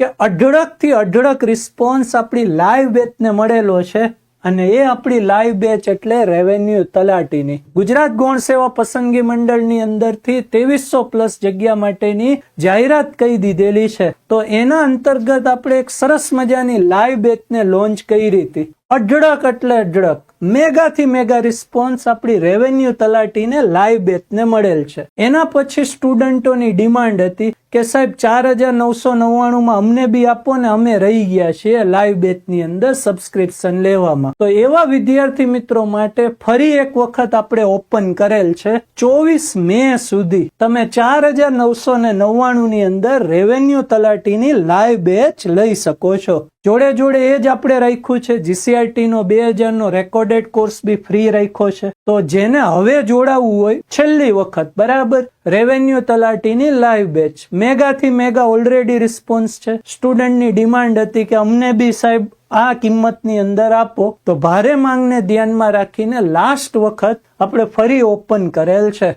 કે અઢળકથી અઢળક રિસ્પોન્સ આપણી લાઈવ બેચને મળેલો છે અને એ આપણી લાઈવ બેચ એટલે રેવન્યુ તલાટીની ગુજરાત ગૌણ સેવા પસંદગી મંડળની અંદરથી 2300+ જગ્યા માટેની જાહેરાત કહી દીધેલી છે. તો એના અંતર્ગત આપણે એક સરસ મજાની લાઈવ બેચને લોન્ચ કરી હતી. અઢળક એટલે અઢળક મેગાથી મેગા રિસ્પોન્સ આપણી રેવન્યુ તલાટીને લાઈવ બેચને મળેલ છે. એના પછી સ્ટુડન્ટોની ડિમાન્ડ હતી કે સાહેબ 4999 અમને બી આપો ને, અમે રહી ગયા છીએ લાઈવ બેચની અંદર સબસ્ક્રિપ્શન લેવામાં. તો એવા વિદ્યાર્થી મિત્રો માટે ફરી એક વખત આપણે ઓપન કરેલ છે. 24 મે સુધી તમે 4999 ની અંદર રેવન્યુ તલાટીની લાઈવ બેચ લઈ શકો છો. જોડે જોડે એ જ આપણે રાખ્યું છે GCRT નો 2000 નો રેકોર્ડેડ કોર્સ બી ફ્રી રાખ્યો છે. તો જેને હવે જોડાવવું હોય છેલ્લી વખત બરાબર રેવન્યુ તલાટીની લાઈવ બેચ મેગાથી મેગા ઓલરેડી રિસ્પોન્સ છે. સ્ટુડન્ટની ડિમાન્ડ હતી કે અમને બી સાહેબ આ કિંમતની અંદર આપો. તો ભારે માંગને ધ્યાનમાં રાખીને લાસ્ટ વખત આપણે ફરી ઓપન કરેલ છે.